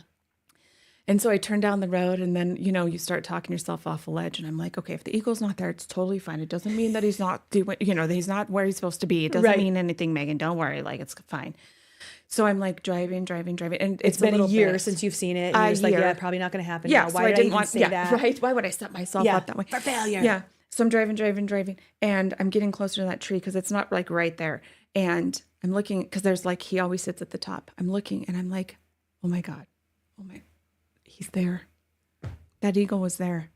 And so I turned down the road, and then, you start talking yourself off a ledge, and I'm like, okay, if the eagle's not there, it's totally fine. It doesn't mean that he's not doing, that he's not where he's supposed to be. It doesn't Right. mean anything, Megan. Don't worry. Like, it's fine. So I'm like driving. And It's been a little year bit- since you've seen it. And A you're just like, year. yeah, probably not going to happen Yeah. now. So Why I did didn't even want, say yeah, that? right. Why would I set myself up that way? For failure. Yeah. So I'm driving. And I'm getting closer to that tree because it's not like right there. And I'm looking because there's like, he always sits at the top. I'm looking and I'm like, oh my God. He's there. That eagle was there.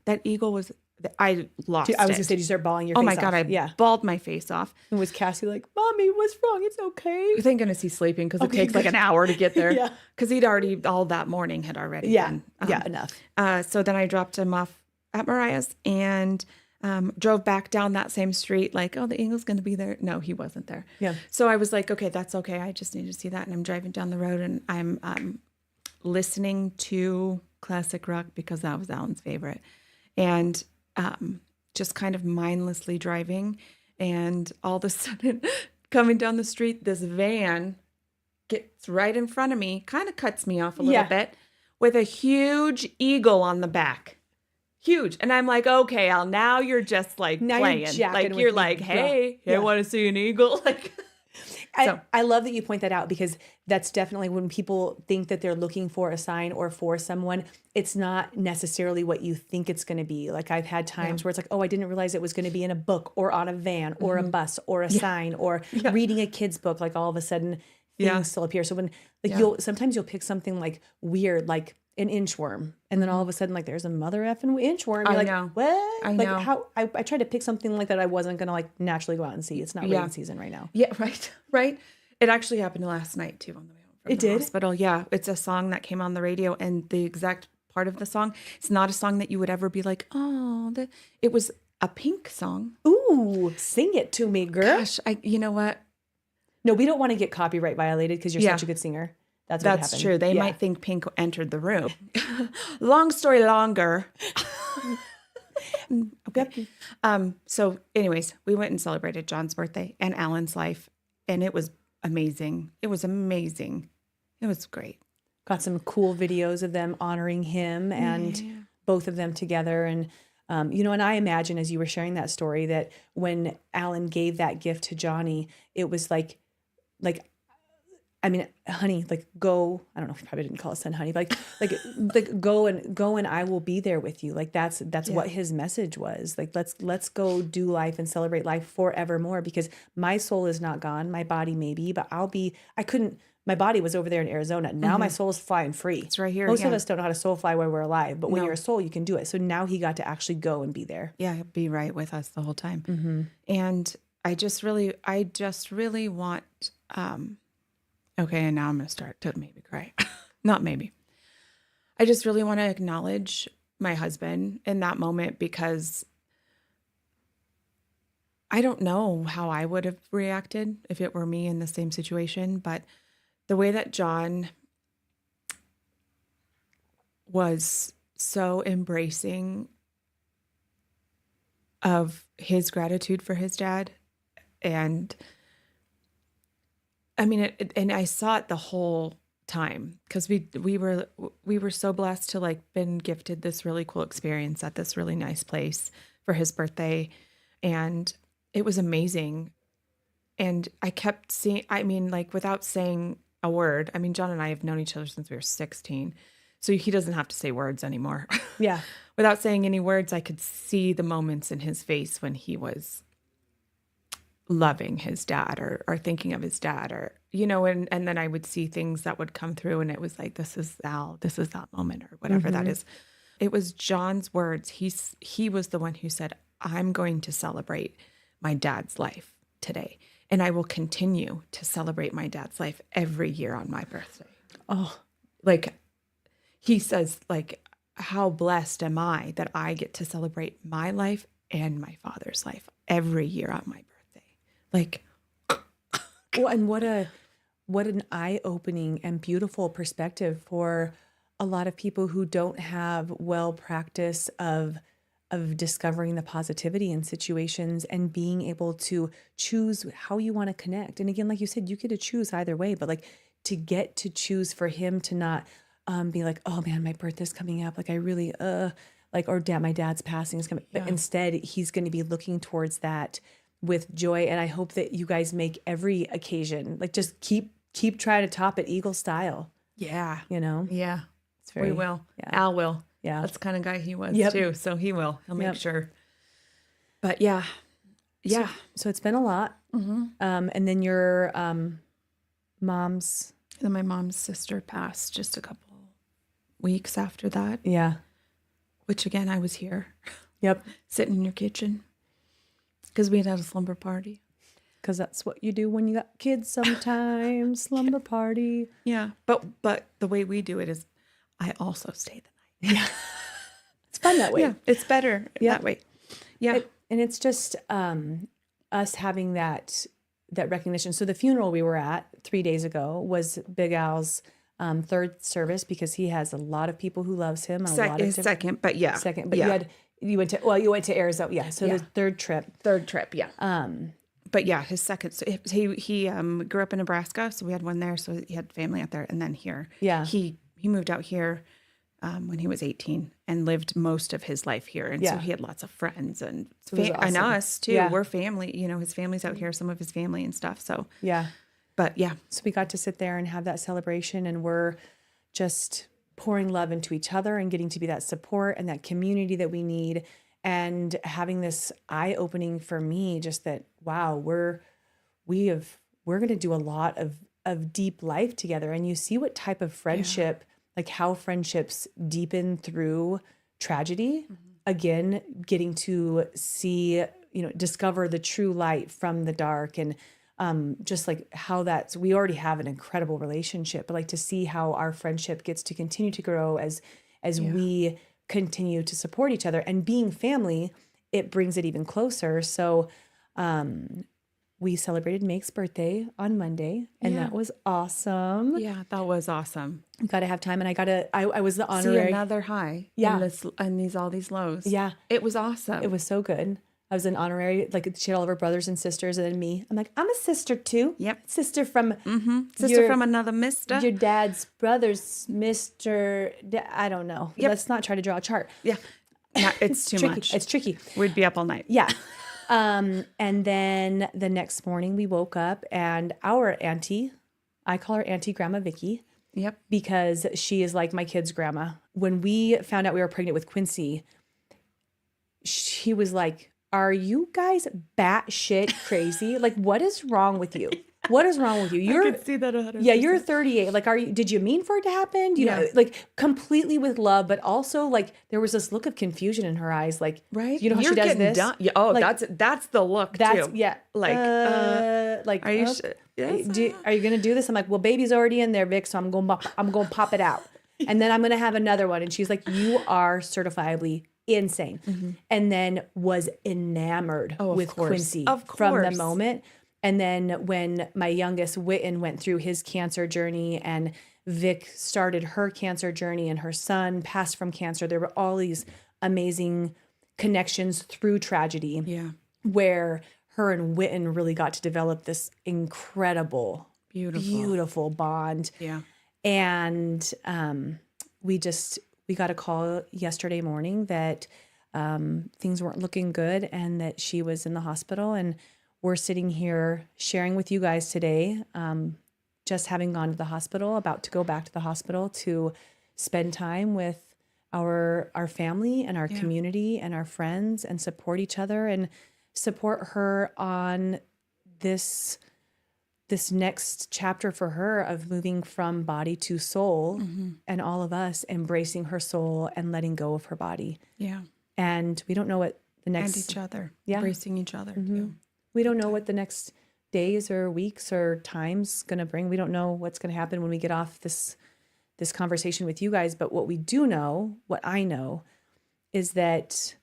I lost I was going it. to say, did you start bawling your Oh face my God. off? I bawled my face off. And was Cassie like, Mommy, what's wrong? It's okay. Thank goodness he's sleeping because it Okay, takes like good. an hour to get there. Yeah. Because he'd already, all that morning had already Yeah. been. Enough. So then I dropped him off at Mariah's and drove back down that same street like, oh, the eagle's going to be there. No, he wasn't there. Yeah. So I was like, okay, that's okay. I just need to see that. And I'm driving down the road and I'm listening to classic rock because that was Alan's favorite. And just kind of mindlessly driving. And all of a sudden, coming down the street, this van gets right in front of me, kind of cuts me off a little bit, with a huge eagle on the back. Huge. And I'm like, okay, Al, now you're just like Now you're playing. jacking Like with you're me. like, hey, Yeah. I want to see an eagle. Like, I love that you point that out because that's definitely when people think that they're looking for a sign or for someone, it's not necessarily what you think it's going to be. Like I've had times where it's like, oh, I didn't realize it was going to be in a book or on a van or a bus or a sign or reading a kid's book. Like all of a sudden things still appear. So when like sometimes you'll pick something like weird, like an inchworm. And then all of a sudden, like there's a mother effing inchworm. You're I like, know. what? I like know. how I tried to pick something like that I wasn't going to like naturally go out and see. It's not rain season right now. yeah, right. It actually happened last night too on the way home from It the did? hospital. Yeah, it's a song that came on the radio, and the exact part of the song, it's not a song that you would ever be like, oh, it was a Pink song. Ooh, sing it to me, girl. Gosh, you know what? No, we don't want to get copyright violated because you're Yeah. such a good singer. That's what That's happened. true. They Yeah. might think Pink entered the room. Long story longer. Okay. So anyways, we went and celebrated John's birthday and Alan's life, and it was amazing. It was amazing. It was great. Got some cool videos of them honoring him and both of them together. And, and I imagine as you were sharing that story that when Alan gave that gift to Johnny, it was like, I mean, honey, like go, I don't know if he probably didn't call his son honey, but like go and I will be there with you. Like that's what his message was. Like, let's go do life and celebrate life forevermore because my soul is not gone. My body may be, but my body was over there in Arizona. Now my soul is flying free. It's right here. Most of yeah. us don't know how to soul fly while we're alive, but when No. you're a soul, you can do it. So now he got to actually go and be there. Yeah, be right with us the whole time. Mm-hmm. And I just really want, okay, and now I'm going to start to maybe cry. Not maybe. I just really want to acknowledge my husband in that moment because I don't know how I would have reacted if it were me in the same situation, but the way that John was so embracing of his gratitude for his dad. And I mean, and I saw it the whole time because we were so blessed to like been gifted this really cool experience at this really nice place for his birthday. And it was amazing. And I kept seeing, I mean, like without saying a word, I mean, John and I have known each other since we were 16. So he doesn't have to say words anymore. Yeah. Without saying any words, I could see the moments in his face when he was loving his dad or thinking of his dad or, and then I would see things that would come through and it was like, this is Al, this is that moment or whatever that is. It was John's words. He was the one who said, I'm going to celebrate my dad's life today. And I will continue to celebrate my dad's life every year on my birthday. Oh, Like he says, like, how blessed am I that I get to celebrate my life and my father's life every year on my birthday. Like, well, and what an eye-opening and beautiful perspective for a lot of people who don't have well practice of discovering the positivity in situations and being able to choose how you want to connect. And again, like you said, you get to choose either way, but like to get to choose for him to not be like, oh man, my birthday's coming up. Like I really, like, or dad, my dad's passing is coming. But instead he's going to be looking towards that with joy. And I hope that you guys make every occasion, like just keep trying to top it Eagle style, Yeah. you know? Yeah. It's very, We will. Yeah. Al will. Yeah. That's the kind of guy he was Yep. too. So he will. He'll make Yep. sure. But yeah. Yeah. So it's been a lot. And then your mom's. Then my mom's sister passed just a couple weeks after that, Yeah. which again, I was here Yep. sitting in your kitchen because we had had a slumber party. Because that's what you do when you got kids sometimes. Slumber party. Yeah. But the way we do it is I also stay the night. Yeah. It's fun that way. Yeah. It's better that way. Yeah. And it's just us having that recognition. So the funeral we were at 3 days ago was Big Al's third service because he has a lot of people who loves him. A lot of second, but yeah. second. But yeah. you went to Arizona. Yeah. So the third trip. Third trip. Yeah. But yeah, his second. So he grew up in Nebraska, so we had one there. So he had family out there, and then here. Yeah. He moved out here when he was 18 and lived most of his life here, and so he had lots of friends and was and awesome. us too. Yeah. We're family. You know, his family's out here, some of his family and stuff. So Yeah. but yeah, So we got to sit there and have that celebration, and we're just pouring love into each other and getting to be that support and that community that we need, and having this eye opening for me, just that, wow, we're going to do a lot of deep life together. And you see what type of friendship, like how friendships deepen through tragedy. Again, getting to see, discover the true light from the dark, and just like how we already have an incredible relationship, but like to see how our friendship gets to continue to grow as we continue to support each other, and being family, it brings it even closer. So, we celebrated Meg's birthday on Monday, and that was awesome. yeah, that was awesome. Got to have time, and I was the See honorary. another high. Yeah. and all these lows. Yeah. it was awesome. It was so good. I was an honorary, like she had all of her brothers and sisters, and then me. I'm like, I'm a sister too. Yep. Sister from Sister from another mister. your dad's brother's Mr. I don't know. Yep. Let's not try to draw a chart. Yeah, it's too Tricky. much. It's tricky. We'd be up all night. Yeah. And then the next morning we woke up, and our auntie, I call her Auntie Grandma Vicky, Yep. because she is like my kid's grandma. When we found out we were pregnant with Quincy, she was like, "Are you guys batshit crazy? Like, what is wrong with you? What is wrong with you? I could see that 100%. Yeah, you're 38. Like, did you mean for it to happen? You know, like completely with love, but also like there was this look of confusion in her eyes. Like, Right? You know how You're she does getting this? done. Yeah, oh, Like, that's the look That's too. yeah. Like, Like, are you oh, sure? Yes. are you gonna do this? I'm like, well, baby's already in there, Vic. So I'm gonna pop it out, and then I'm gonna have another one. And she's like, you are certifiably insane, and then was enamored with course. Quincy Of from the course. moment. And then when my youngest Witten went through his cancer journey, and Vic started her cancer journey, and her son passed from cancer, there were all these amazing connections through tragedy. Yeah. Where her and Witten really got to develop this incredible, beautiful bond. Yeah. And we got a call yesterday morning that things weren't looking good, and that she was in the hospital. And we're sitting here sharing with you guys today, just having gone to the hospital, about to go back to the hospital to spend time with our family and our community and our friends, and support each other and support her on this next chapter for her of moving from body to soul, and all of us embracing her soul and letting go of her body. Yeah. And we don't know what the next And each other. Yeah. Embracing each other too. we don't know what the next days or weeks or times going to bring. We don't know what's going to happen when we get off this conversation with you guys. But what we do know, what I know, is that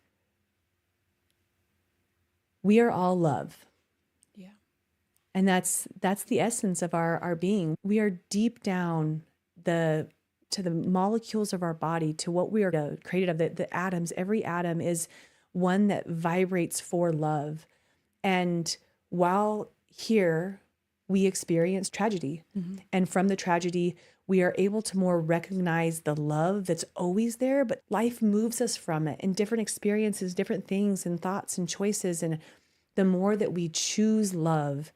we are all love. Yeah. And that's the essence of our being. We are deep down to the molecules of our body, to what we are created of, the atoms. Every atom is one that vibrates for love. And while here, we experience tragedy. And from the tragedy, we are able to more recognize the love that's always there, but life moves us from it in different experiences, different things and thoughts and choices. And the more that we choose love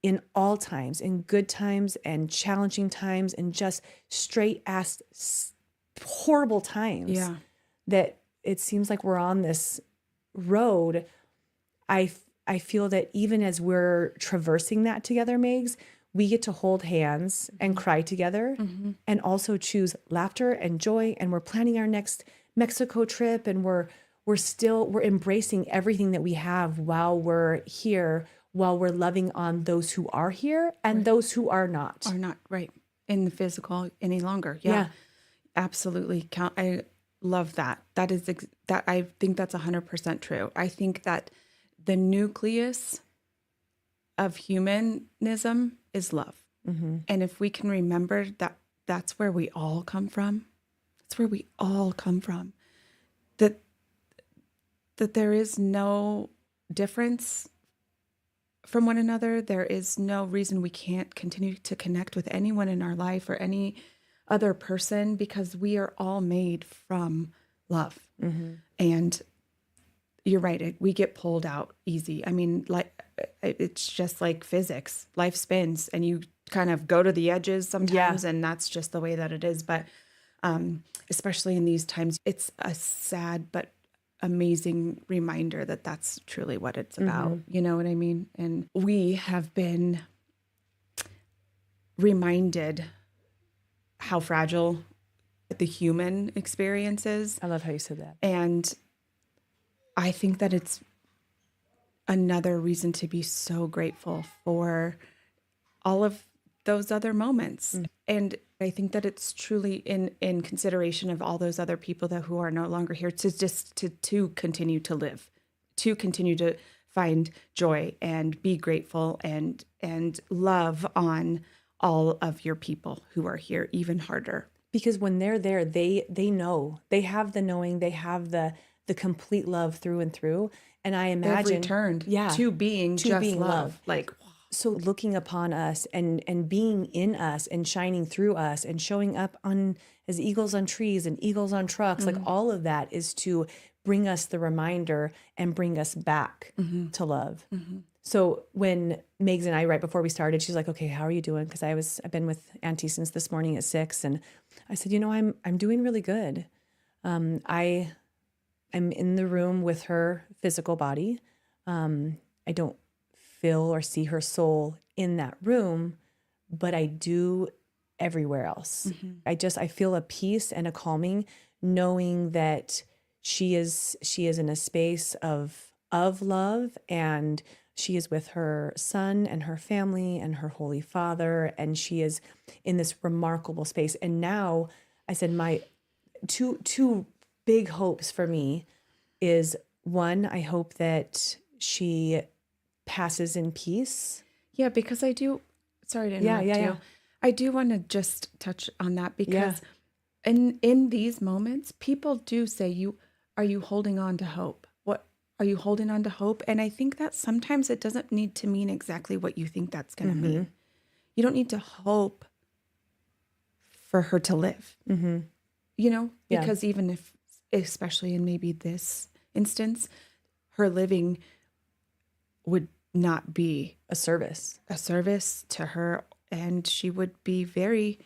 in all times, in good times and challenging times and just straight ass horrible times, Yeah. that it seems like we're on this road. I feel that even as we're traversing that together, Megs, we get to hold hands and cry together and also choose laughter and joy. And we're planning our next Mexico trip, and we're embracing everything that we have while we're here, while we're loving on those who are here and those who are not. Are not right in the physical any longer. Yeah. Yeah. Absolutely. I love that. That is that. I think that's 100% true. I think that the nucleus of humanism is love. And if we can remember that that's where we all come from, that's where we all come from, that there is no difference from one another. There is no reason we can't continue to connect with anyone in our life or any other person, because we are all made from love. And you're right. We get pulled out easy. I mean, like, it's just like physics. Life spins and you kind of go to the edges sometimes, and that's just the way that it is. But especially in these times, it's a sad but amazing reminder that that's truly what it's about. You know what I mean? And we have been reminded how fragile the human experience is. I love how you said that. And I think that it's another reason to be so grateful for all of those other moments. And I think that it's truly in consideration of all those other people who are no longer here, to just to continue to live, to continue to find joy and be grateful and love on all of your people who are here even harder. Because when they're there, they know, they have the knowing, they have the complete love through and through. And I imagine They've returned to being love. Like, so looking upon us and being in us and shining through us and showing up on as eagles on trees and eagles on trucks, like all of that is to bring us the reminder and bring us back to love. So when Megs and I, right before we started, she's like, okay, how are you doing? Because I've been with Auntie since this morning at 6. And I said, I'm doing really good. I'm in the room with her physical body. I don't feel or see her soul in that room, but I do everywhere else. I feel a peace and a calming, knowing that she is in a space of love, and she is with her son and her family and her Holy Father, and she is in this remarkable space. And now I said, my two big hopes for me is, one, I hope that she passes in peace. Yeah, because I do. Sorry to interrupt you. Yeah. I do want to just touch on that, because in these moments, people do say, are you holding on to hope? What are you holding on to hope? And I think that sometimes it doesn't need to mean exactly what you think that's going to mean. You don't need to hope for her to live. Because even if, especially in maybe this instance, her living would not be A service to her, and she wouldn't even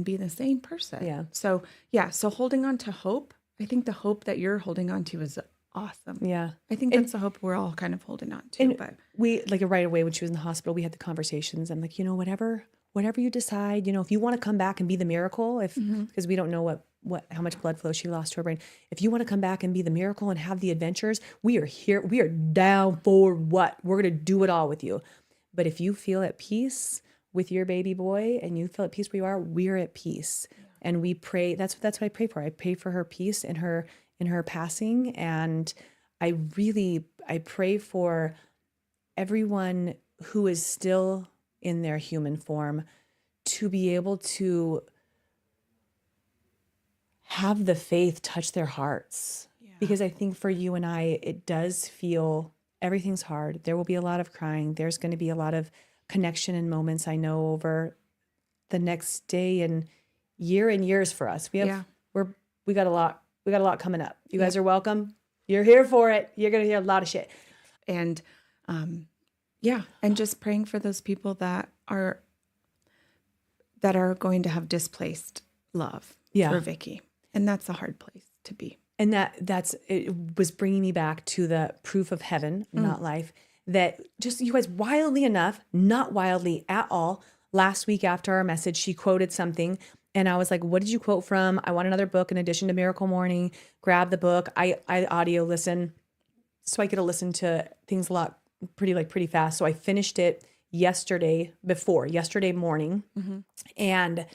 be the same person. Yeah. So holding on to hope, I think the hope that you're holding on to is awesome. Yeah. I think that's the hope we're all kind of holding on to. And but we, like, right away when she was in the hospital, we had the conversations. I'm like, whatever you decide, if you want to come back and be the miracle, because we don't know how much blood flow she lost to her brain. If you want to come back and be the miracle and have the adventures, we are here. We are down for what? We're going to do it all with you. But if you feel at peace with your baby boy and you feel at peace where you are, we're at peace. Yeah. And we pray. That's what I pray for. I pray for her peace in her passing. And I pray for everyone who is still in their human form to be able to have the faith touch their hearts because I think for you and I, it does feel everything's hard. There will be a lot of crying. There's going to be a lot of connection and moments, I know, over the next day and years for us. We got a lot coming up. You guys are welcome. You're here for it. You're going to hear a lot of shit. And and just praying for those people that are going to have displaced love for Vicky. And that's a hard place to be. And it was bringing me back to the proof of heaven, not life, that just, you guys, wildly enough, not wildly at all, last week after our message, she quoted something and I was like, what did you quote from? I want another book in addition to Miracle Morning. Grab the book. I audio listen, so I get to listen to things a lot pretty fast. So I finished it yesterday morning. And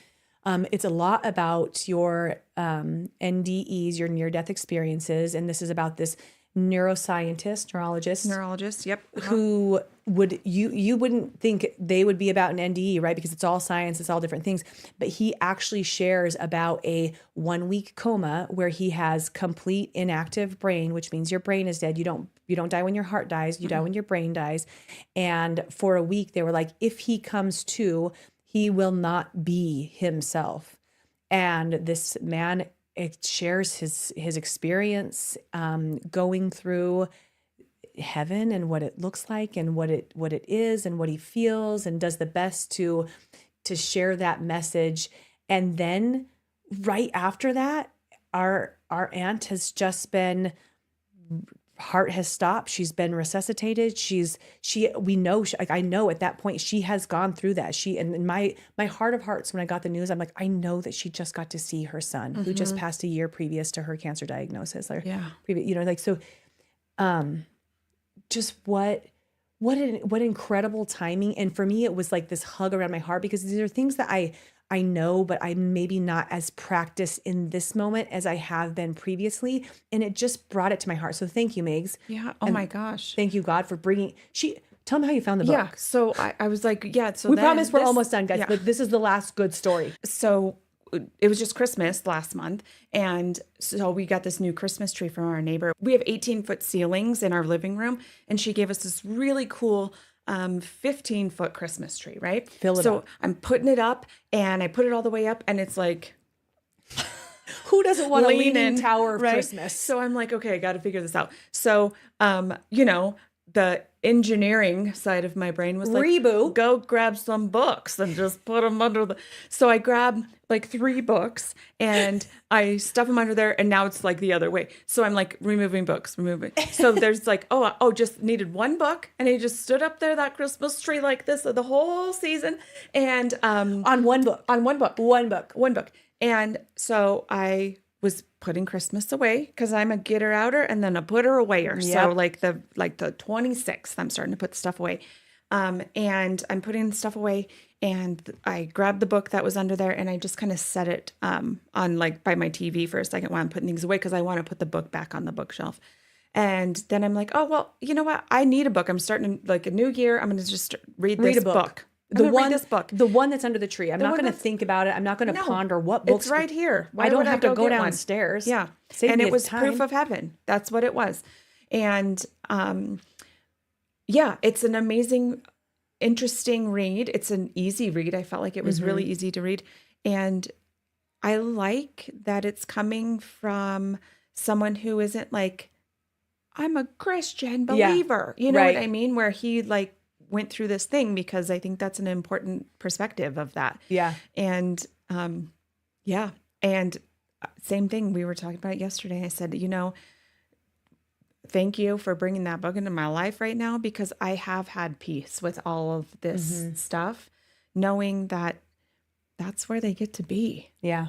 it's a lot about your NDEs, your near-death experiences. And this is about this neurologist, Yep. who you wouldn't think they would be about an NDE, right? Because it's all science, it's all different things. But he actually shares about a 1-week coma where he has complete inactive brain, which means your brain is dead. You don't die when your heart dies, you die when your brain dies. And for a week they were like, if he comes to, he will not be himself. And this man, it shares his experience going through heaven and what it looks like and what it is and what he feels, and does the best to share that message. And then right after that, our aunt has just been, heart has stopped. She's been resuscitated. I know at that point she has gone through that. And my heart of hearts, when I got the news, I'm like, I know that she just got to see her son who just passed a year previous to her cancer diagnosis. Just what incredible timing. And for me, it was like this hug around my heart, because these are things that I know, but I'm maybe not as practiced in this moment as I have been previously. And it just brought it to my heart. So thank you, Megs. Yeah. Oh my gosh. Thank you, God, for bringing, tell me how you found the book. Yeah. So I was like, so we promise we're almost done, guys, but this is the last good story. So it was just Christmas last month. And so we got this new Christmas tree from our neighbor. We have 18-foot ceilings in our living room. And she gave us this really cool 15-foot Christmas tree, right? Fill it so up. I'm putting it up, and I put it all the way up, and it's like, who doesn't want a leaning, leaning tower of right? Christmas? So I'm like, okay, I got to figure this out. So, the engineering side of my brain was like, Reboot. Go grab some books and just put them under the. So I grab like 3 books and I stuff them under there, and now it's like the other way. So I'm like removing books. So there's like, just needed 1 book, and he just stood up there, that Christmas tree, like this the whole season, and on one book. One book. And so I was putting Christmas away, because I'm a getter outer and then a putter awayer. Yep. So like the 26th, I'm starting to put stuff away. And I'm putting stuff away, and I grabbed the book that was under there, and I just kind of set it on like by my TV for a second while I'm putting things away, because I want to put the book back on the bookshelf. And then I'm like, oh, well, you know what? I need a book. I'm starting like a new year. I'm going to just read this book. Read this book. The one that's under the tree. I'm not going to think about it. I'm not going to ponder what books. It's right here. I don't have to go downstairs. Yeah. Save and me it was time. proof of heaven. That's what it was. And it's an amazing, interesting read. It's an easy read. I felt like it was really easy to read. And I like that it's coming from someone who isn't like, I'm a Christian believer. You know what I mean? Where he like went through this thing, because I think that's an important perspective of that. Yeah. And and same thing, we were talking about it yesterday. I said, thank you for bringing that book into my life right now, because I have had peace with all of this stuff, knowing that that's where they get to be. Yeah.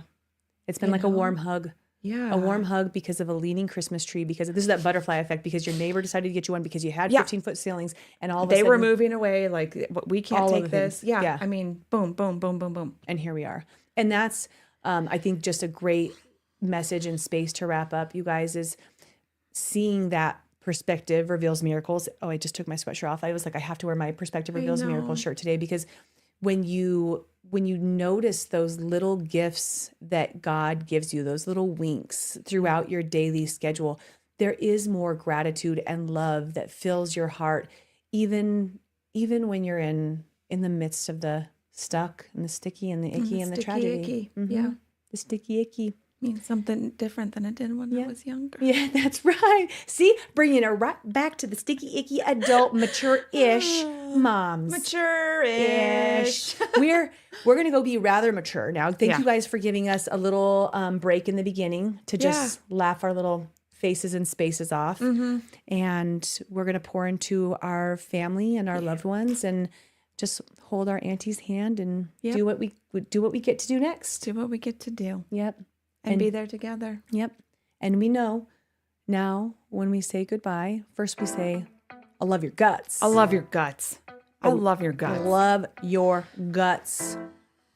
It's been like a warm hug. Yeah. A warm hug because of a leaning Christmas tree, because this is that butterfly effect, because your neighbor decided to get you one because you had 15-foot ceilings, and all of a sudden they were moving away, like, we can't take this. Yeah. I mean, boom, boom, boom, boom, boom. And here we are. And that's, I think, just a great message and space to wrap up, you guys, is seeing that perspective reveals miracles. Oh, I just took my sweatshirt off. I was like, I have to wear my perspective reveals miracles shirt today, because when you notice those little gifts that God gives you, those little winks throughout your daily schedule, there is more gratitude and love that fills your heart, even when you're in the midst of the stuck and the sticky and the icky and the Sticky tragedy. icky. Mhm. Yeah. The sticky icky. Means something different than it did when I was younger. Yeah, that's right. See, bringing it right back to the sticky icky adult mature-ish moms. Mature-ish. We're gonna go be rather mature now. Thank Yeah. you guys for giving us a little break in the beginning to just laugh our little faces and spaces off. And we're gonna pour into our family and our loved ones and just hold our auntie's hand and do what we get to do next. Do what we get to do. Yep. And be there together. Yep. And we know now when we say goodbye, first we say, I love your guts. I love your guts. I love your guts. Love your guts.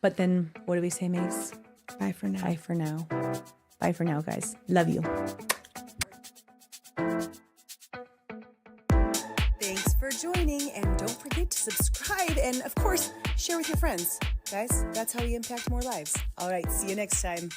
But then what do we say, Mace? Bye for now. Bye for now. Bye for now, guys. Love you. Thanks for joining, and don't forget to subscribe and, of course, share with your friends. Guys, that's how we impact more lives. All right, see you next time.